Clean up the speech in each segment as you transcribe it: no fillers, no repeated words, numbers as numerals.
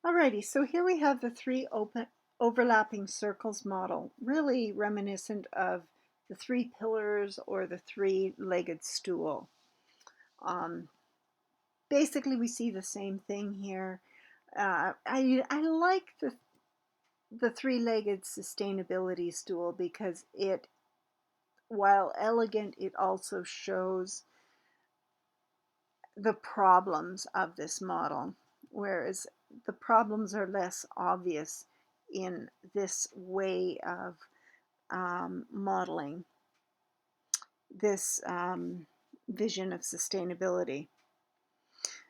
Alrighty, so here we have the three overlapping circles model, really reminiscent of the three pillars or the three-legged stool. Um, Basically, we see the same thing here. I like the three-legged sustainability stool because it, while elegant, it also shows the problems of this model, whereas the problems are less obvious in this way of modeling this vision of sustainability.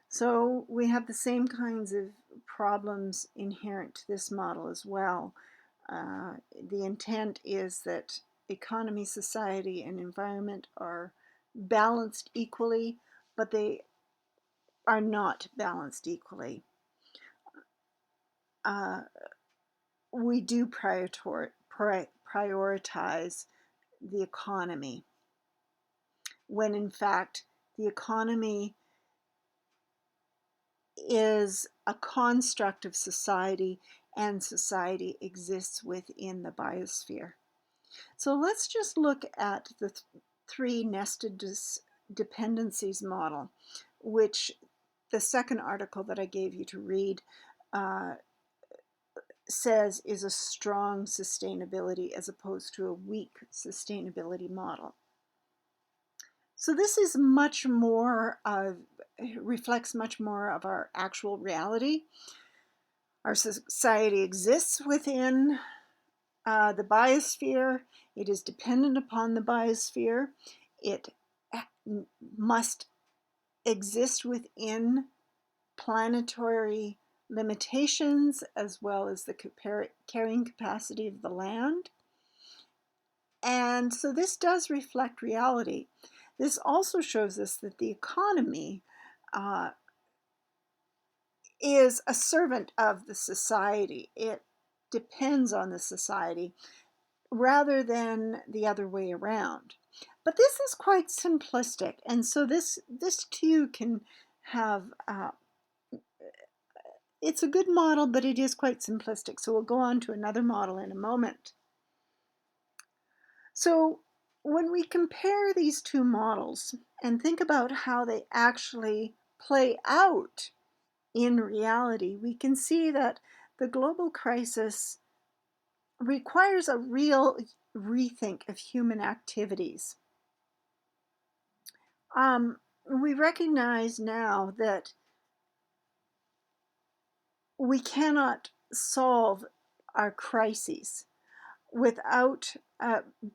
So we have the same kinds of problems inherent to this model as well. The intent is that economy, society, and environment are balanced equally, but they are not balanced equally. We do prioritize the economy, when in fact the economy is a construct of society, and society exists within the biosphere. So let's just look at the three nested dependencies model, which the second article that I gave you to read says is a strong sustainability as opposed to a weak sustainability model. So this is much more reflects much more of our actual reality. Our society exists within the biosphere. It is dependent upon the biosphere. It must exist within planetary limitations as well as the carrying capacity of the land. And so this does reflect reality. This also shows us that the economy is a servant of the society. It depends on the society rather than the other way around. But this is quite simplistic, and so this too can have it's a good model, but it is quite simplistic. So we'll go on to another model in a moment. So when we compare these two models and think about how they actually play out in reality, we can see that the global crisis requires a real rethink of human activities. We recognize now that we cannot solve our crises without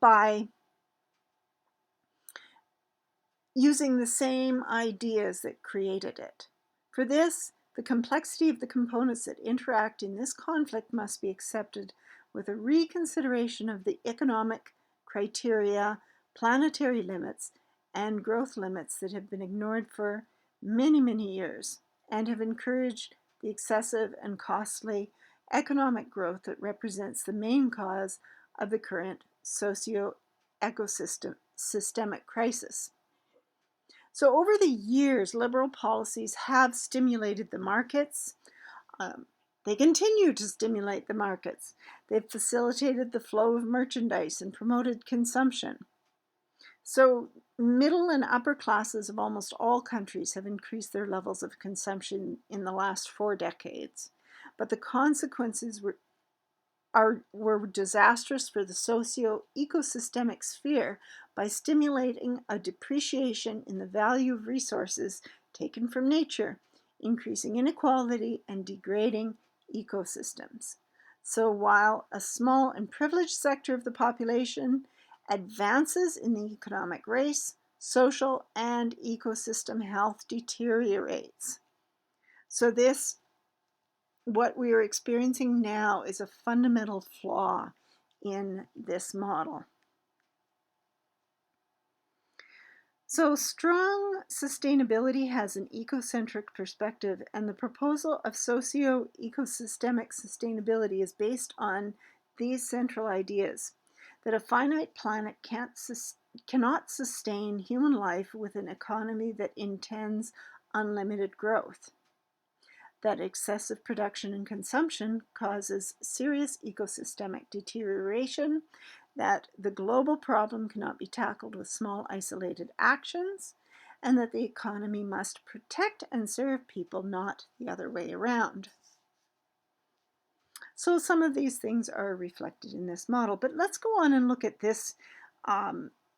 by using the same ideas that created it. For this, the complexity of the components that interact in this conflict must be accepted with a reconsideration of the economic criteria, planetary limits, and growth limits that have been ignored for many, many years and have encouraged the excessive and costly economic growth that represents the main cause of the current systemic crisis. So over the years, liberal policies have stimulated the markets. They continue to stimulate the markets. They've facilitated the flow of merchandise and promoted consumption. So middle and upper classes of almost all countries have increased their levels of consumption in the last 4 decades. But the consequences were disastrous for the socio-ecosystemic sphere by stimulating a depreciation in the value of resources taken from nature, increasing inequality and degrading ecosystems. So while a small and privileged sector of the population advances in the economic race, social and ecosystem health deteriorates. So what we are experiencing now is a fundamental flaw in this model. So strong sustainability has an ecocentric perspective, and the proposal of socio-ecosystemic sustainability is based on these central ideas: that a finite planet cannot sustain human life with an economy that intends unlimited growth. that excessive production and consumption causes serious ecosystemic deterioration, that the global problem cannot be tackled with small isolated actions, and that the economy must protect and serve people, not the other way around. So some of these things are reflected in this model, but let's go on and look at this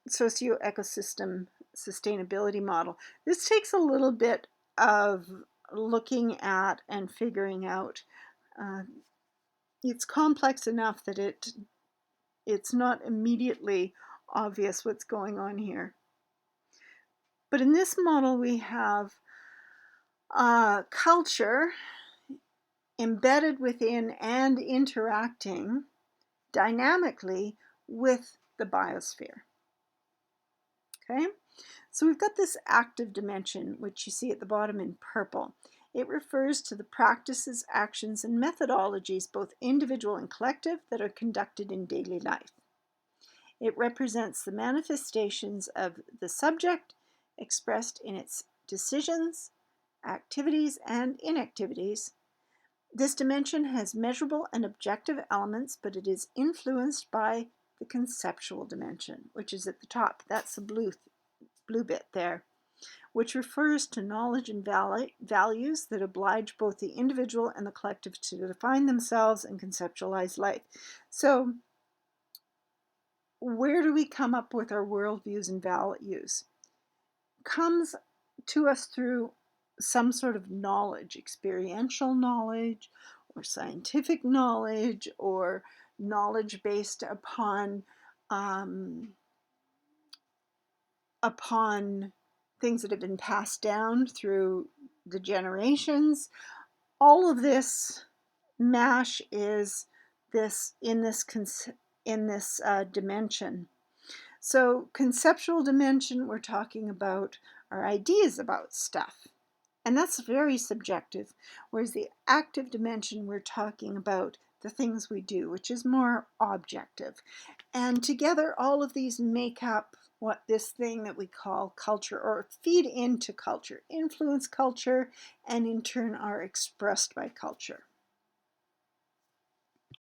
socio-ecosystem sustainability model. This takes a little bit of looking at and figuring out. It's complex enough that it's not immediately obvious what's going on here. But in this model, we have culture embedded within and interacting dynamically with the biosphere. Okay, so we've got this active dimension, which you see at the bottom in purple. It refers to the practices, actions, and methodologies, both individual and collective, that are conducted in daily life. It represents the manifestations of the subject expressed in its decisions, activities, and inactivities. This dimension has measurable and objective elements, but it is influenced by the conceptual dimension, which is at the top. That's the blue bit there, which refers to knowledge and values that oblige both the individual and the collective to define themselves and conceptualize life. So where do we come up with our worldviews and values? Comes to us through some sort of knowledge, experiential knowledge, or scientific knowledge, or knowledge based upon things that have been passed down through the generations. All of this mash is in this dimension. So conceptual dimension, we're talking about our ideas about stuff, and that's very subjective, whereas the active dimension, we're talking about the things we do, which is more objective. And together, all of these make up what this thing that we call culture, or feed into culture, influence culture, and in turn are expressed by culture.